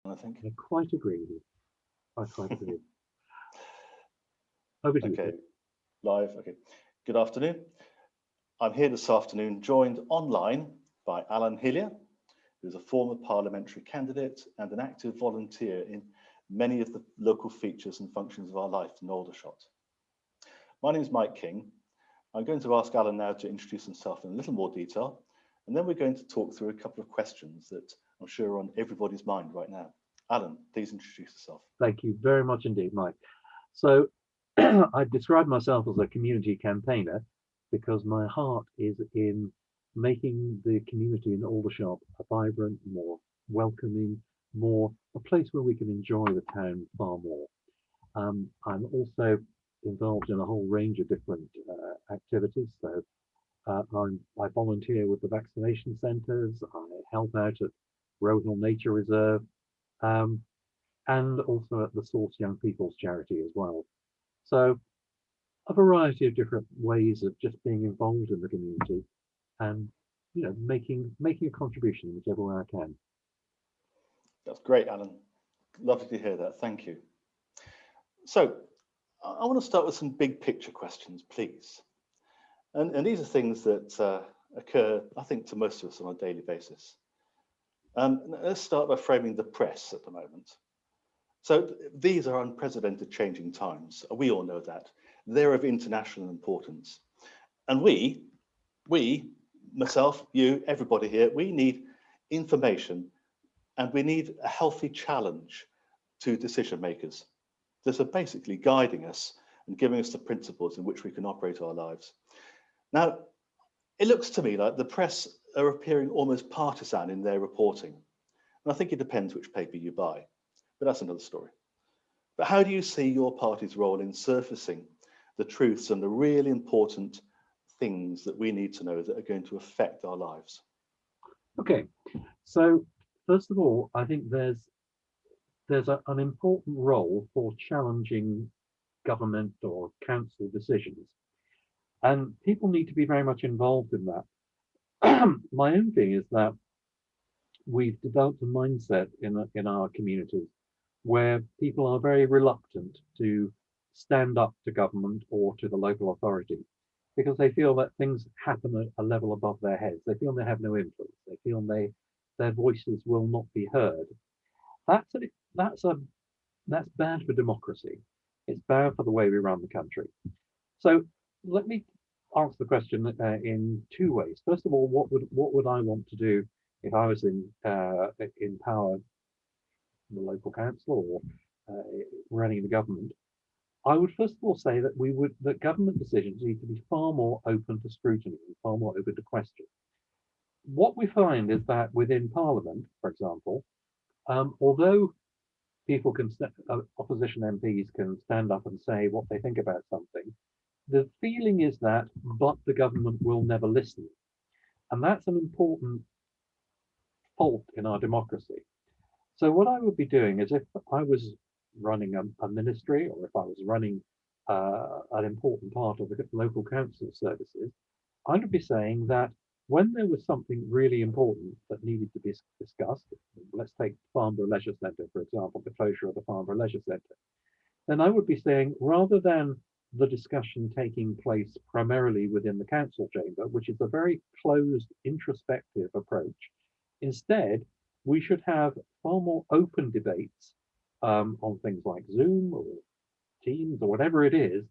I think. I quite agree with you. I quite agree. Over to you, Okay, Steve. live. Okay. Good afternoon. I'm here this afternoon, joined online by Alan Hilliar, who's a former parliamentary candidate and an active volunteer in many of the local features and functions of our life in Aldershot. My name is Mike King. I'm going to ask Alan now to introduce himself in a little more detail, and then we're going to talk through a couple of questions that I'm sure are on everybody's mind right now. Alan, please introduce yourself. Thank you very much indeed, Mike. So I describe myself as a community campaigner because my heart is in making the community in Aldershot a vibrant, more welcoming, more a place where we can enjoy the town far more. I'm also involved in a whole range of different activities. So I volunteer with the vaccination centres. I help out at Rohill Nature Reserve, um, and also at the Source Young People's Charity as well. So a variety of different ways of just being involved in the community and making a contribution in whichever way I can. That's great, Alan. Lovely to hear that. Thank you. So, I want to start with some big picture questions, please. And these are things that occur, I think, to most of us on a daily basis. Let's start by framing the press at the moment. So these are unprecedented changing times. We all know that. They're of international importance. And we, myself, you, everybody here, we need information and we need a healthy challenge to decision makers that are basically guiding us and giving us the principles in which we can operate our lives. Now, it looks to me like the press are appearing almost partisan in their reporting. And I think it depends which paper you buy, but that's another story. But how do you see your party's role in surfacing the truths and the really important things that we need to know that are going to affect our lives? Okay, so first of all, I think an important role for challenging government or council decisions, and people need to be very much involved in that. My own thing is that we've developed a mindset in our communities where people are very reluctant to stand up to government or to the local authority because they feel that things happen at a level above their heads. They feel they have no influence. They feel their voices will not be heard. That's a, that's a that's bad for democracy. It's bad for the way we run the country. So let me answer the question in two ways. First of all, what would I want to do if I was in power, the local council or running the government? I would first of all say that government decisions need to be far more open to scrutiny and far more open to question. What we find is that within Parliament, for example, although opposition MPs can stand up and say what they think about something, the feeling is that, but the government will never listen. And that's an important fault in our democracy. So what I would be doing is if I was running a ministry or if I was running an important part of the local council services, I would be saying that when there was something really important that needed to be discussed, let's take Farnborough Leisure Centre, for example, the closure of the Farnborough Leisure Centre, then I would be saying rather than the discussion taking place primarily within the council chamber, which is a very closed, introspective approach, instead, we should have far more open debates on things like Zoom or Teams or whatever it is,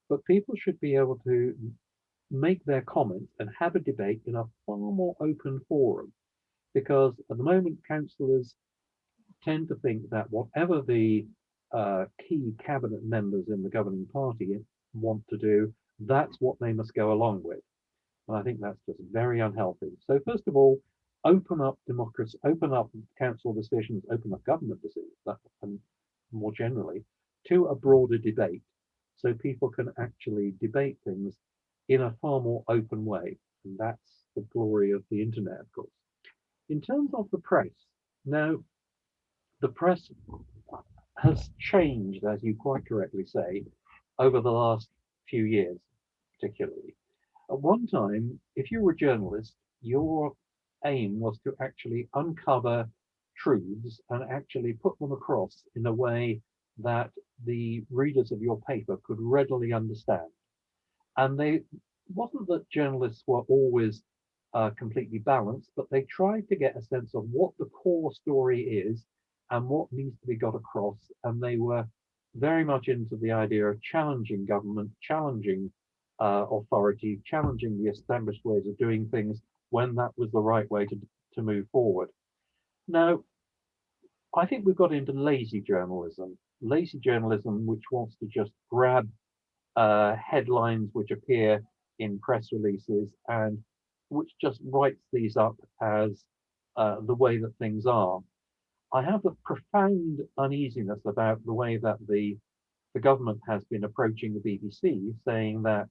but people should be able to make their comments and have a debate in a far more open forum. Because at the moment, councillors tend to think that whatever the key cabinet members in the governing party want to do, that's what they must go along with. And I think that's just very unhealthy. So first of all, open up democracy, open up council decisions, open up government decisions, and more generally, to a broader debate, so people can actually debate things in a far more open way. And that's the glory of the internet, of course. In terms of the press, now the press has changed, as you quite correctly say, over the last few years, particularly. At one time, if you were a journalist, your aim was to actually uncover truths and actually put them across in a way that the readers of your paper could readily understand. And they wasn't that journalists were always completely balanced, but they tried to get a sense of what the core story is and what needs to be got across. And they were very much into the idea of challenging government, challenging authority, challenging the established ways of doing things when that was the right way to move forward. Now, I think we've got into lazy journalism, which wants to just grab headlines which appear in press releases and which just writes these up as the way that things are. I have a profound uneasiness about the way that the government has been approaching the BBC, saying that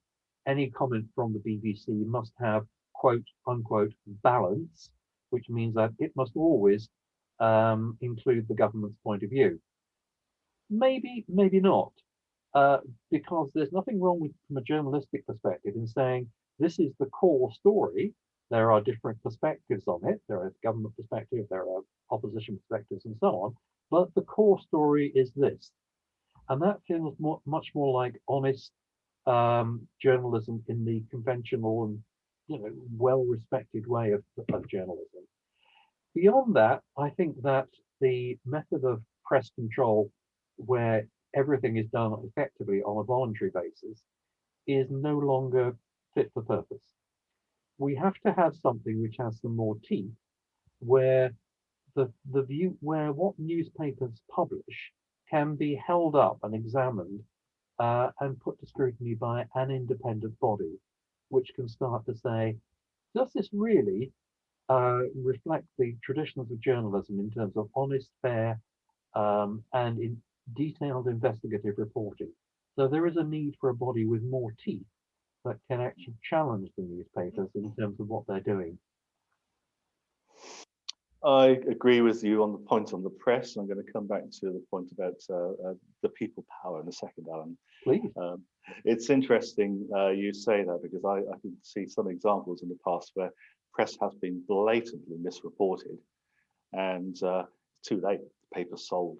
any comment from the BBC must have quote unquote balance, which means that it must always include the government's point of view. Maybe, maybe not, because there's nothing wrong with, from a journalistic perspective, in saying this is the core story. There are different perspectives on it. There are government perspective, there are opposition perspectives, and so on. But the core story is this, and that feels much more like honest journalism in the conventional and well-respected way of journalism. Beyond that, I think that the method of press control, where everything is done effectively on a voluntary basis, is no longer fit for purpose. We have to have something which has some more teeth, where the view, where what newspapers publish can be held up and examined and put to scrutiny by an independent body, which can start to say, does this really reflect the traditions of journalism in terms of honest, fair, and in detailed investigative reporting? So there is a need for a body with more teeth that can actually challenge the newspapers in terms of what they're doing. I agree with you on the point on the press. I'm going to come back to the point about the people power in a second, Alan. Please. It's interesting you say that, because I can see some examples in the past where press has been blatantly misreported, and too late, the paper's sold.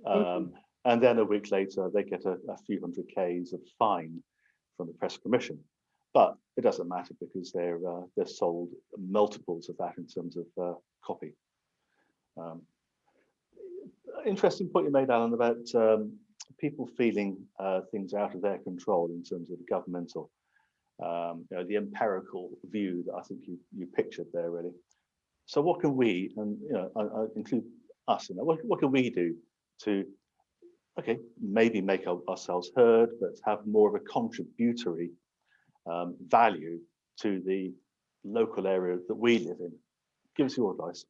And then a week later, they get a few hundred Ks of fine from the press commission. But it doesn't matter, because they're sold multiples of that in terms of copy. Interesting point you made, Alan, about people feeling things out of their control in terms of the governmental, the empirical view that I think you pictured there, really. So what can we, and I include us in that, what can we do to, maybe make ourselves heard, but have more of a contributory value to the local area that we live in? Give us your advice.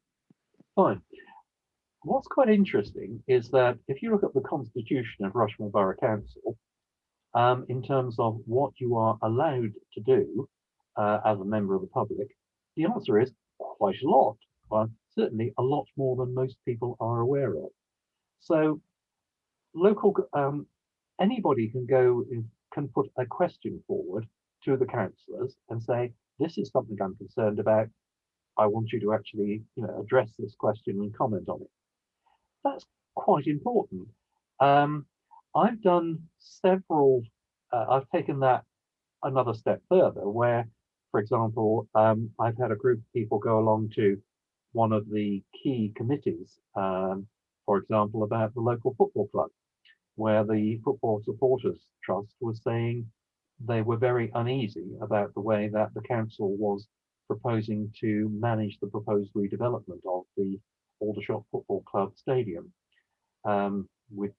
Fine. What's quite interesting is that if you look at the constitution of Rushmore Borough Council, in terms of what you are allowed to do as a member of the public, the answer is quite a lot. Well, certainly a lot more than most people are aware of. So local, anybody can put a question forward to the councillors and say, this is something I'm concerned about. I want you to actually, address this question and comment on it. That's quite important. I've done several, I've taken that another step further, where, for example, I've had a group of people go along to one of the key committees, for example, about the local football club, where the Football Supporters Trust was saying they were very uneasy about the way that the council was proposing to manage the proposed redevelopment of the Aldershot Football Club stadium, with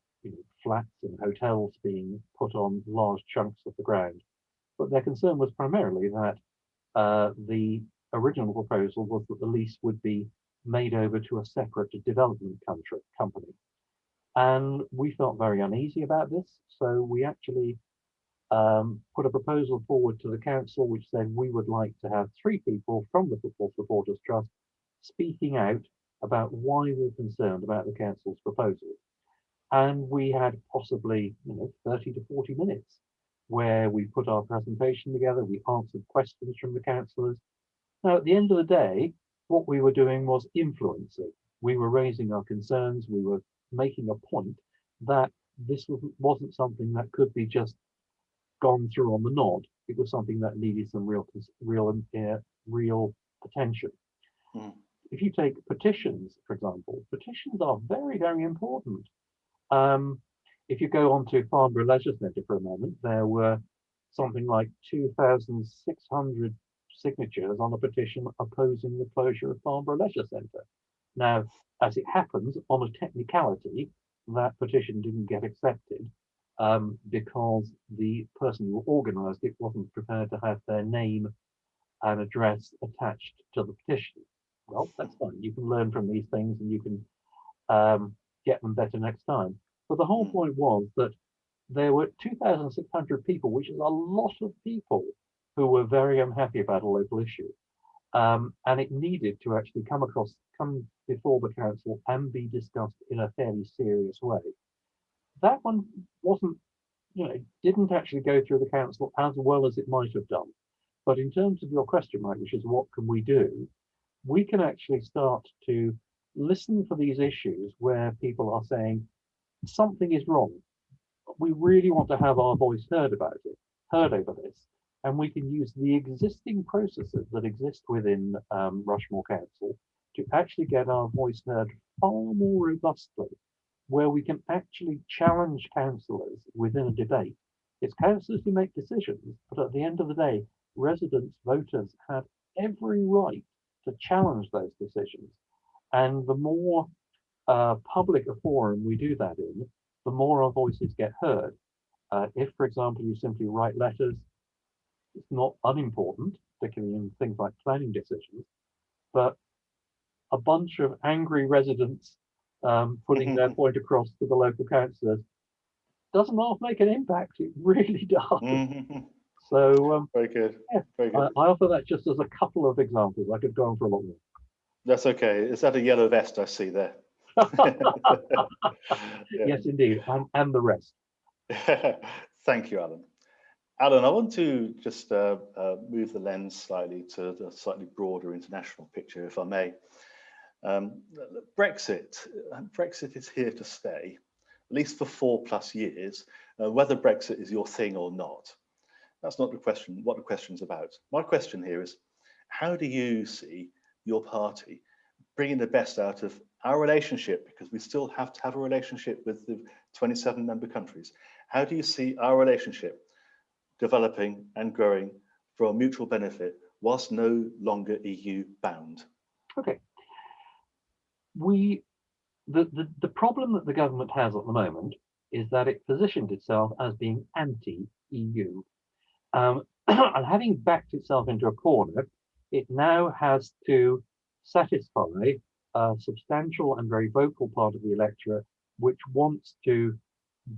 flats and hotels being put on large chunks of the ground. But their concern was primarily that the original proposal was that the lease would be made over to a separate development company. And we felt very uneasy about this, so we actually put a proposal forward to the council which said we would like to have 3 people from the Football Supporters Trust speaking out about why we're concerned about the council's proposal. And we had possibly 30 to 40 minutes where we put our presentation together, we answered questions from the councillors. Now, at the end of the day, what we were doing was influencing. we were raising our concerns, we were making a point that this wasn't something that could be just gone through on the nod. It was something that needed some real attention. Mm. If you take petitions, for example, petitions are very, very important. If you go on to Farnborough Leisure Centre for a moment, there were something like 2,600 signatures on a petition opposing the closure of Farnborough Leisure Centre. Now, as it happens, on a technicality, that petition didn't get accepted because the person who organised it wasn't prepared to have their name and address attached to the petition. Well, that's fine. You can learn from these things and you can get them better next time. But the whole point was that there were 2,600 people, which is a lot of people who were very unhappy about a local issue. And it needed to actually come before the council and be discussed in a fairly serious way. That one wasn't, didn't actually go through the council as well as it might have done. But in terms of your question, Mike, which is what can we do? We can actually start to listen for these issues where people are saying something is wrong. We really want to have our voice heard over this. And we can use the existing processes that exist within Rushmore Council to actually get our voice heard far more robustly, where we can actually challenge councillors within a debate. It's councillors who make decisions, but at the end of the day, residents, voters have every right to challenge those decisions. And the more public a forum we do that in, the more our voices get heard. If, for example, you simply write letters, it's not unimportant, particularly in things like planning decisions, but a bunch of angry residents putting their point across to the local councillors doesn't half make an impact. It really does. So very good. Yeah, very good. I offer that just as a couple of examples. I could go on for a lot more. That's okay. Is that a yellow vest I see there? Yes, indeed, and the rest. Thank you, Alan. Alan, I want to just move the lens slightly to the slightly broader international picture, if I may. Brexit is here to stay, at least for 4+ years, whether Brexit is your thing or not. That's not the question, what the question's about. My question here is, how do you see your party bringing the best out of our relationship, because we still have to have a relationship with the 27 member countries. How do you see our relationship developing and growing for a mutual benefit whilst no longer EU bound? Okay. The problem that the government has at the moment is that it positioned itself as being anti-EU. And having backed itself into a corner, it now has to satisfy a substantial and very vocal part of the electorate which wants to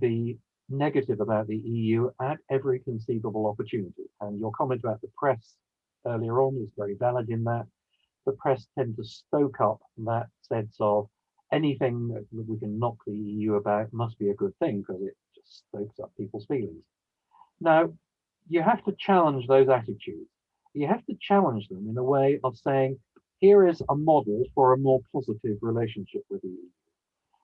be negative about the EU at every conceivable opportunity. And your comment about the press earlier on is very valid in that. The press tend to stoke up that sense of anything that we can knock the EU about must be a good thing because it just stokes up people's feelings. Now, you have to challenge those attitudes. You have to challenge them in a way of saying, here is a model for a more positive relationship with the EU.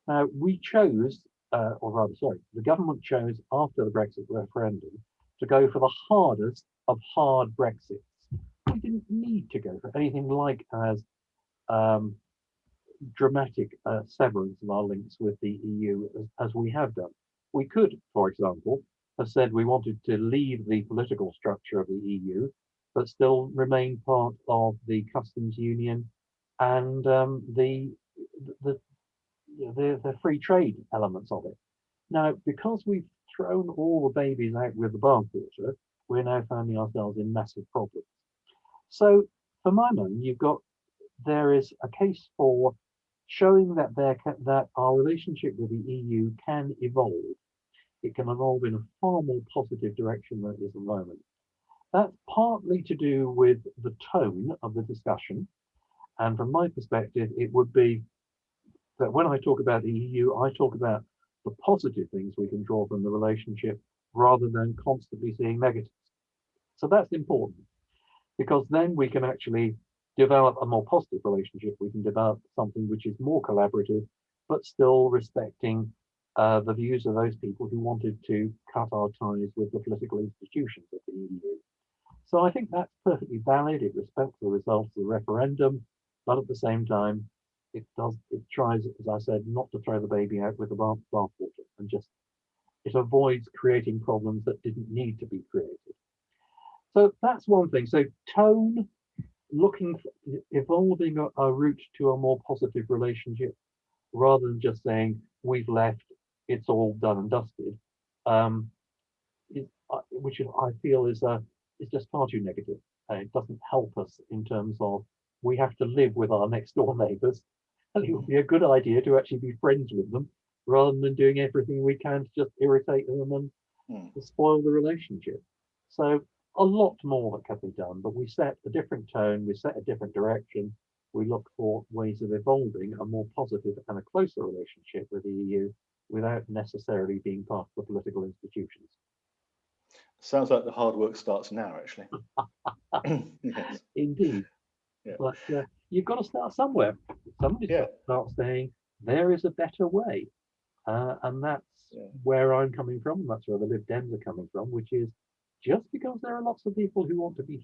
Now, we chose, the government chose after the Brexit referendum to go for the hardest of hard Brexits. We didn't need to go for anything like as dramatic severance of our links with the EU as we have done. We could, for example, have said we wanted to leave the political structure of the EU, but still remain part of the customs union and the free trade elements of it. Now, because we've thrown all the babies out with the bathwater, we're now finding ourselves in massive problems. So, for my money, there is a case for showing that that our relationship with the EU can evolve. It can evolve in a far more positive direction than it is at the moment. That's partly to do with the tone of the discussion. And from my perspective, it would be that when I talk about the EU, I talk about the positive things we can draw from the relationship rather than constantly seeing negatives. So that's important because then we can actually develop a more positive relationship, we can develop something which is more collaborative, but still respecting the views of those people who wanted to cut our ties with the political institutions of the EU. So I think that's perfectly valid. It respects the results of the referendum, but at the same time, it tries, as I said, not to throw the baby out with the bathwater, and just it avoids creating problems that didn't need to be created. So that's one thing. So tone, evolving a route to a more positive relationship, rather than just saying we've left, it's all done and dusted, which I feel is just far too negative. It doesn't help us in terms of we have to live with our next door neighbours, and it would be a good idea to actually be friends with them rather than doing everything we can to just irritate them and to spoil the relationship. So a lot more that can be done, but we set a different tone, we set a different direction, we look for ways of evolving a more positive and a closer relationship with the EU without necessarily being part of the political institutions. Sounds like the hard work starts now, actually. Yes. Indeed. Yeah. But you've got to start somewhere. Somebody's got to start saying there is a better way. And that's where I'm coming from. That's where the Lib Dems are coming from, which is just because there are lots of people who want to be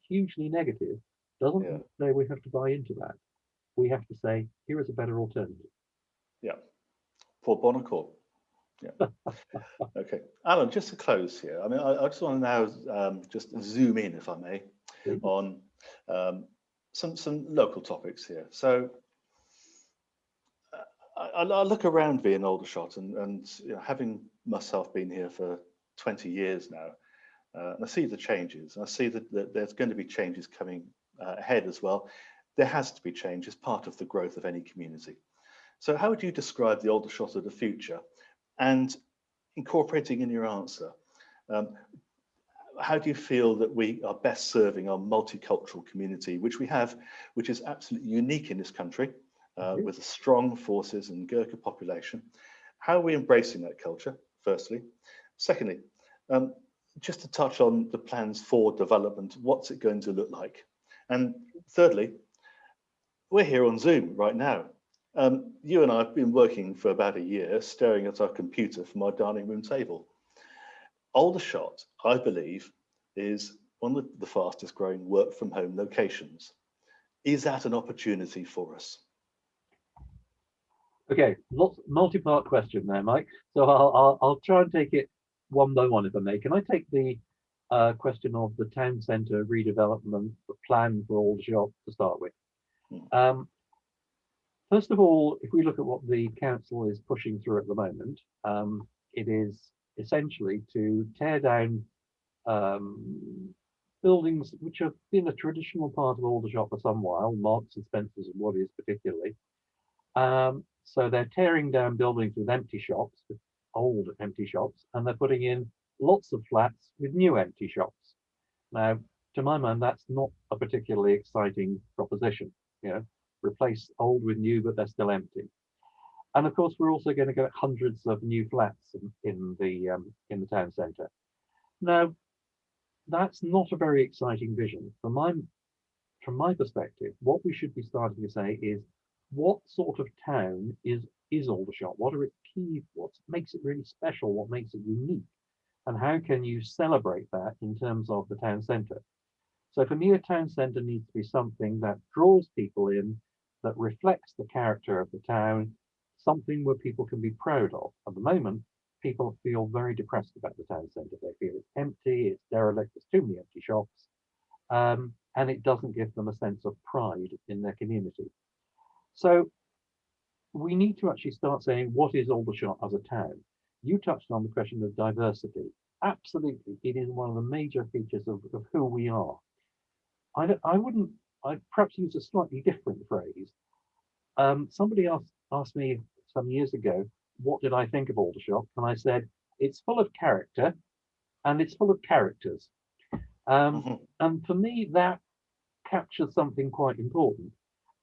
hugely negative doesn't say we have to buy into that. We have to say, here is a better alternative. Yeah. For bon accord. Yeah. Okay. Alan, just to close here, I mean, I just want to now just zoom in, if I may, on some local topics here. So I look around me in Aldershot and you know, having myself been here for 20 years now, and I see the changes. I see that there's going to be changes coming ahead as well. There has to be change as part of the growth of any community. So how would you describe the Aldershot of the future? And incorporating in your answer, how do you feel that we are best serving our multicultural community, which we have, which is absolutely unique in this country, with a strong forces and Gurkha population? How are we embracing that culture, firstly? Secondly, just to touch on the plans for development, what's it going to look like? And thirdly, we're here on Zoom right now. You and I have been working for about a year, staring at our computer from our dining room table. Aldershot, I believe, is one of the fastest growing work from home locations. Is that an opportunity for us? Okay, multi-part question there, Mike. So I'll try and take it one by one, if I may. Can I take the question of the town centre redevelopment, the plan for Aldershot to start with? First of all, if we look at what the council is pushing through at the moment, it is essentially to tear down buildings which have been a traditional part of Aldershot for some while, Marks and Spencers and Woodies particularly. So they're tearing down buildings with empty shops, with old empty shops, and they're putting in lots of flats with new empty shops. Now, to my mind, that's not a particularly exciting proposition. You know, replace old with new, but they're still empty. And of course, we're also going to get hundreds of new flats in the town centre. Now, that's not a very exciting vision. From my perspective, what we should be starting to say is, what sort of town is Aldershot? What are its key? What makes it really special? What makes it unique? And how can you celebrate that in terms of the town centre? So for me, a town centre needs to be something that draws people in, that reflects the character of the town, something where people can be proud of. At the moment, people feel very depressed about the town centre. They feel it's empty, it's derelict, there's too many empty shops, and it doesn't give them a sense of pride in their community. So we need to actually start saying, what is Aldershot as a town? You touched on the question of diversity. Absolutely, it is one of the major features of who we are. I'd perhaps use a slightly different phrase. Somebody asked me some years ago, what did I think of Aldershot? And I said, it's full of character and it's full of characters. And for me, that captures something quite important.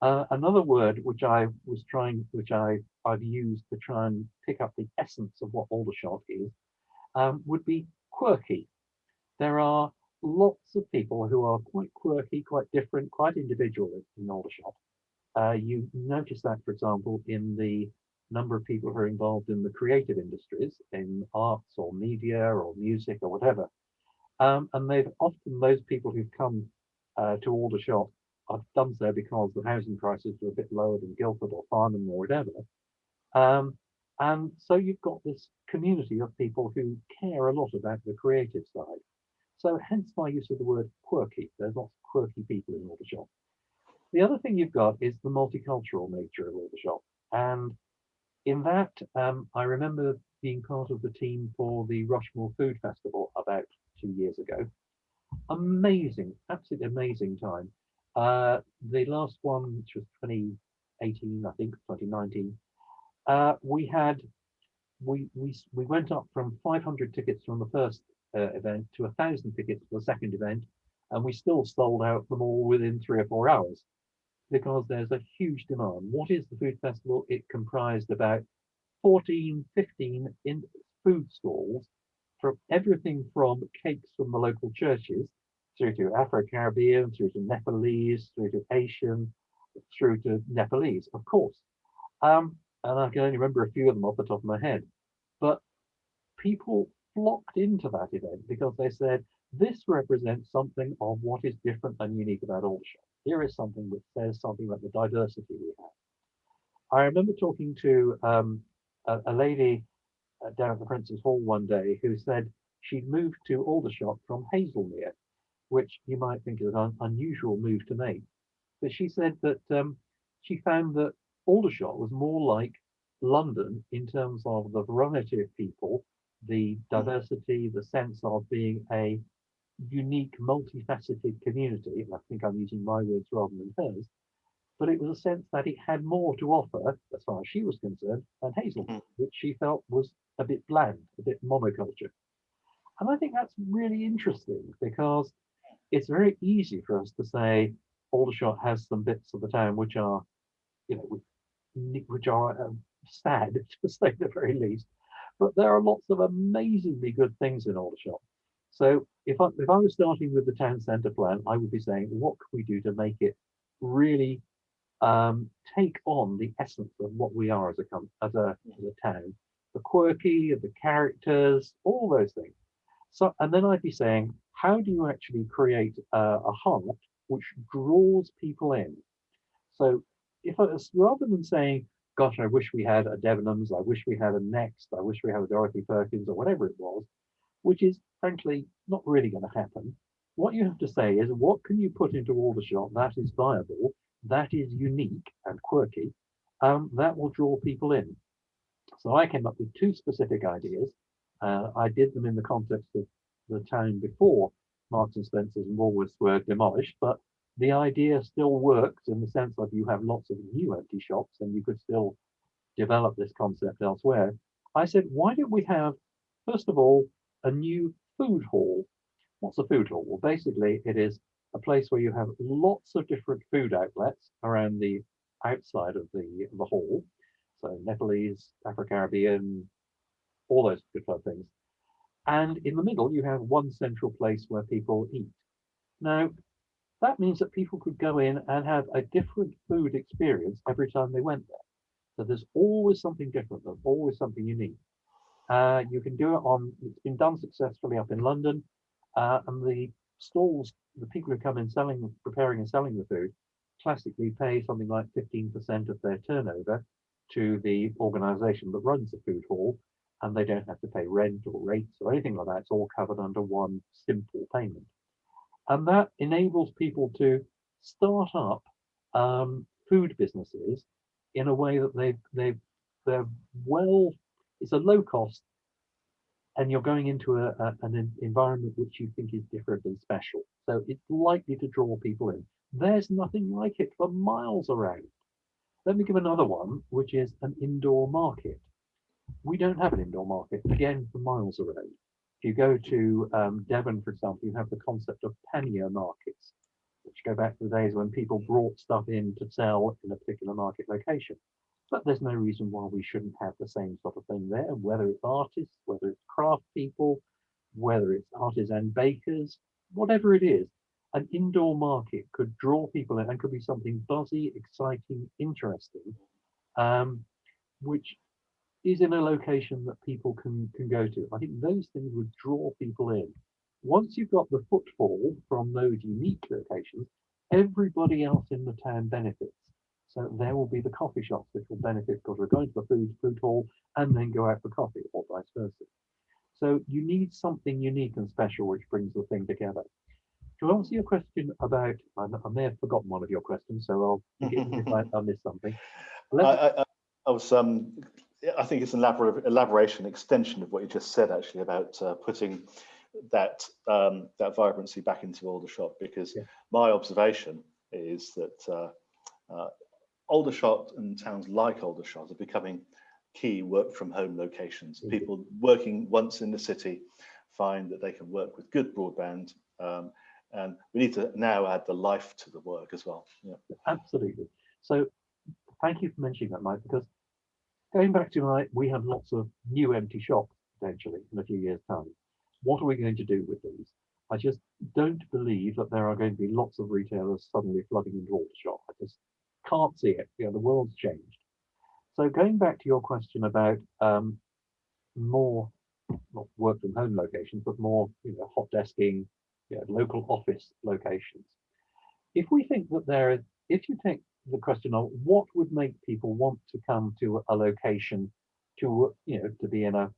Another word which I've used to try and pick up the essence of what Aldershot is, would be quirky. There are lots of people who are quite quirky, quite different, quite individual in Aldershot. You notice that, for example, in the number of people who are involved in the creative industries, in arts or media or music or whatever. And they've often, those people who've come to Aldershot have done so because the housing prices were a bit lower than Guildford or Farnham or whatever. Um, and so you've got this community of people who care a lot about the creative side. So hence my use of the word quirky. There's lots of quirky people in Aldershot. The other thing you've got is the multicultural nature of Aldershot. And in that, I remember being part of the team for the Rushmore Food Festival about 2 years ago. Amazing, absolutely amazing time. The last one, which was 2018, I think, 2019, we had we went up from 500 tickets from the first event to 1,000 tickets for the second event, and we still sold out them all within 3 or 4 hours because there's a huge demand. What is the food festival? It comprised about 14, 15 in food stalls from everything from cakes from the local churches through to Afro-Caribbean, through to Nepalese, through to Asian, through to Nepalese, of course. And I can only remember a few of them off the top of my head. But people flocked into that event because they said, this represents something of what is different and unique about Aldershot. Here is something that says something about the diversity we have. I remember talking to a lady down at the Prince's Hall one day who said she'd moved to Aldershot from Hazelmere, which you might think is an unusual move to make. But she said that she found that Aldershot was more like London in terms of the variety of people, the diversity, the sense of being a unique, multifaceted community. And I think I'm using my words rather than hers. But it was a sense that it had more to offer, as far as she was concerned, than Hazelmere, which she felt was a bit bland, a bit monoculture. And I think that's really interesting because it's very easy for us to say Aldershot has some bits of the town which are, you know, which are sad to say the very least. But there are lots of amazingly good things in Aldershot. So if I was starting with the town centre plan, I would be saying, what can we do to make it really take on the essence of what we are as a town, the quirky, the characters, all those things. So, and then I'd be saying, how do you actually create a heart which draws people in? So, if I was, rather than saying, "Gosh, I wish we had a Debenhams, I wish we had a Next, I wish we had a Dorothy Perkins, or whatever it was," which is frankly not really going to happen. What you have to say is, what can you put into Aldershot that is viable, that is unique and quirky, that will draw people in? So I came up with two specific ideas. I did them in the context of the town before Marks and Spencer's and Woolworths were demolished, but the idea still works in the sense that you have lots of new empty shops and you could still develop this concept elsewhere. I said, why don't we have, first of all, a new food hall? What's a food hall? Well, basically, it is a place where you have lots of different food outlets around the outside of the hall. So Nepalese, Afro-Caribbean, all those good fun things. And in the middle, you have one central place where people eat. Now, that means that people could go in and have a different food experience every time they went there. So there's always something different, there's always something unique. You can do it on, it's been done successfully up in London, and the stalls, the people who come in selling, preparing and selling the food, classically pay something like 15% of their turnover to the organisation that runs the food hall, and they don't have to pay rent or rates or anything like that. It's all covered under one simple payment. And that enables people to start up food businesses in a way that they're well, it's a low cost, and you're going into an environment which you think is different and special. So it's likely to draw people in. There's nothing like it for miles around. Let me give another one, which is an indoor market. We don't have an indoor market, again, for miles around. If you go to Devon, for example, you have the concept of pannier markets, which go back to the days when people brought stuff in to sell in a particular market location. But there's no reason why we shouldn't have the same sort of thing there, whether it's artists, whether it's craft people, whether it's artisan bakers. whatever it is, an indoor market could draw people in and could be something buzzy, exciting, interesting, um, which is in a location that people can go to. I think those things would draw people in. Once you've got the footfall from those unique locations, everybody else in the town benefits. So there will be the coffee shops which will benefit because we're going to the food hall and then go out for coffee, or vice versa. So you need something unique and special which brings the thing together. To answer your question about, I may have forgotten one of your questions, so I'll forgive me if I missed something. I was, I think it's an elaboration, extension of what you just said, actually, about putting that that vibrancy back into Aldershot, because Yeah. my observation is that Aldershot and towns like Aldershot are becoming key work from home locations. Mhm. People working once in the city find that they can work with good broadband, and we need to now add the life to the work as well. Yeah. Absolutely. So thank you for mentioning that, Mike, because going back to we have lots of new empty shops potentially in a few years' time. What are we going to do with these? I just don't believe that there are going to be lots of retailers suddenly flooding into Aldershot. I just can't see it. The world's changed. So going back to your question about more not work from home locations, but more hot desking, local office locations. If we think that if you take the question of what would make people want to come to a location to be in a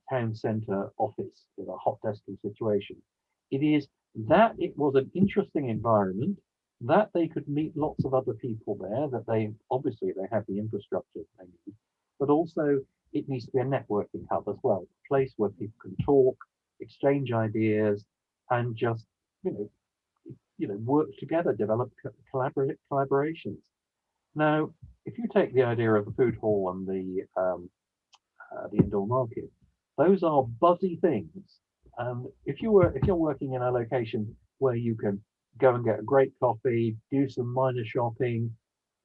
town centre office in a hot desking situation, it is that it was an interesting environment, that they could meet lots of other people there, that they have the infrastructure they need, but also it needs to be a networking hub as well, a place where people can talk, exchange ideas, and just you know work together, develop collaborations. Now, if you take the idea of the food hall and the indoor market, those are buzzy things. If you're working in a location where you can go and get a great coffee, do some minor shopping,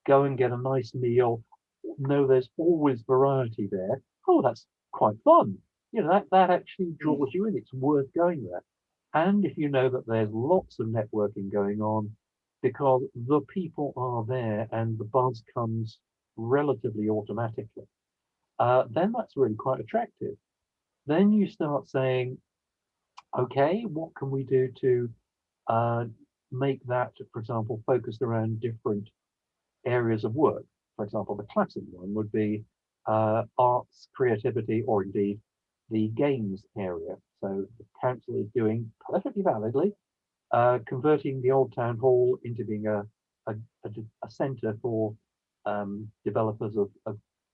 go and get a nice meal, know there's always variety there. Oh, that's quite fun. That actually draws you in. It's worth going there. And if you know that there's lots of networking going on because the people are there and the buzz comes relatively automatically, then that's really quite attractive. Then you start saying, okay, what can we do to uh, make that, for example, focused around different areas of work? For example, the classic one would be arts, creativity, or indeed the games area. So the council is doing perfectly validly converting the old town hall into being a centre for developers of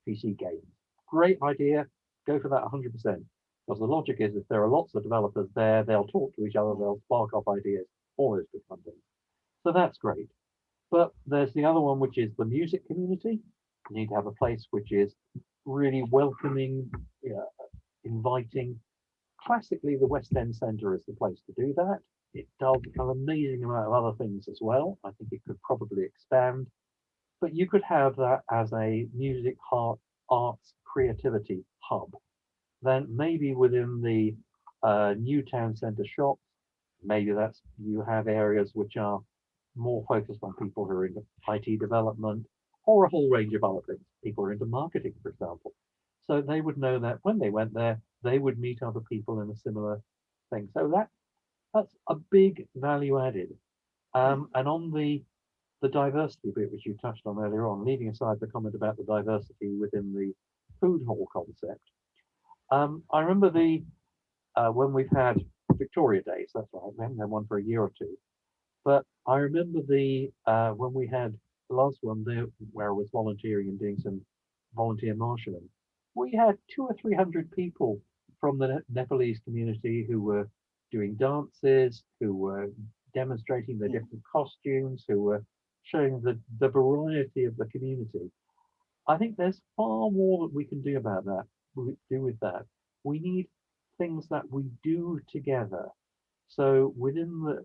PC games. Great idea. Go for that 100%. Because the logic is if there are lots of developers there, they'll talk to each other, they'll spark off ideas, all those good fun things. So that's great. But there's the other one, which is the music community. You need to have a place which is really welcoming, inviting. Classically, the West End Centre is the place to do that. It does an amazing amount of other things as well. I think it could probably expand, but you could have that as a music, arts, creativity hub. Then maybe within the new town centre shops, maybe you have areas which are more focused on people who are into IT development or a whole range of other things. People are into marketing, for example. So they would know that when they went there, they would meet other people in a similar thing. So that's a big value added. And on the diversity bit, which you touched on earlier on, leaving aside the comment about the diversity within the food hall concept, I remember when we've had Victoria Days. That's right, we haven't had one for a year or two. But I remember when we had the last one there, where I was volunteering and doing some volunteer marshalling. We had 200 or 300 people from the Nepalese community who were doing dances, who were demonstrating their different costumes, who were showing the variety of the community. I think there's far more that we can do about that. Do with that. We need things that we do together. So within the,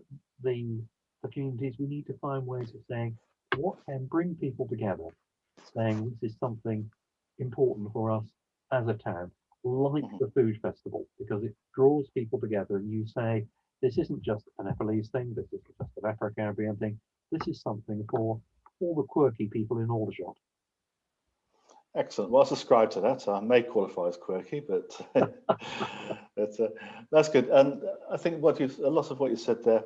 the communities, we need to find ways of saying what can bring people together, saying this is something important for us as a town, like the food festival, because it draws people together. And you say, this isn't just a Nepalese thing, this isn't just an Afro-Caribbean thing, this is something for all the quirky people in Aldershot. Excellent. Well, I subscribe to that. I may qualify as quirky, but, that's good. And I think a lot of what you said there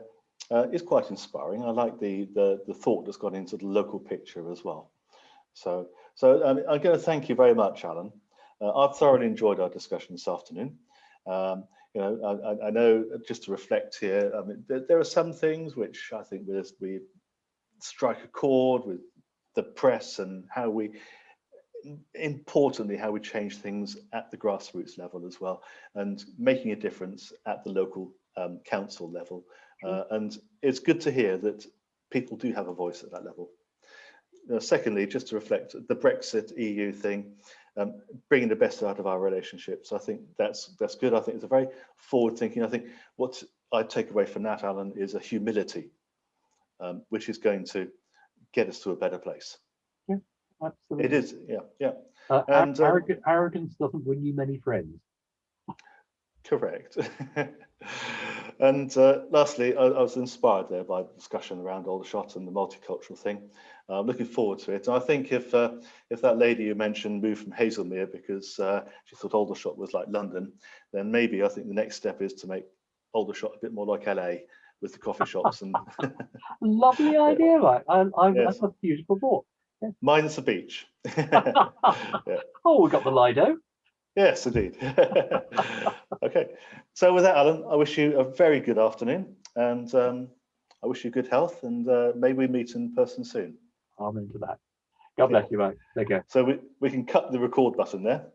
is quite inspiring. I like the thought that's gone into the local picture as well. So I'm going to thank you very much, Alan. I've thoroughly enjoyed our discussion this afternoon. You know, I know, just to reflect here, I mean, there are some things which I think we strike a chord with the press and how we, importantly, how we change things at the grassroots level as well, and making a difference at the local council level. And it's good to hear that people do have a voice at that level. Secondly, just to reflect the Brexit EU thing, bringing the best out of our relationships. I think that's good. I think it's a very forward thinking. I think what I take away from that, Alan, is a humility, which is going to get us to a better place. Yeah, absolutely. It is, yeah. And arrogance doesn't win you many friends. Correct. And lastly, I was inspired there by the discussion around Aldershot and the multicultural thing. Looking forward to it. And I think if that lady you mentioned moved from Hazelmere because she thought Aldershot was like London, then maybe I think the next step is to make Aldershot a bit more like LA with the coffee shops. And lovely idea, right? Yes. That's a beautiful thought. Yeah. Mine's the beach. Yeah. Oh, we got the Lido. Yes, indeed. Okay, so with that, Alan, I wish you a very good afternoon, and I wish you good health, and may we meet in person soon. I'm into that. God bless you, mate. Take care. So we can cut the record button there.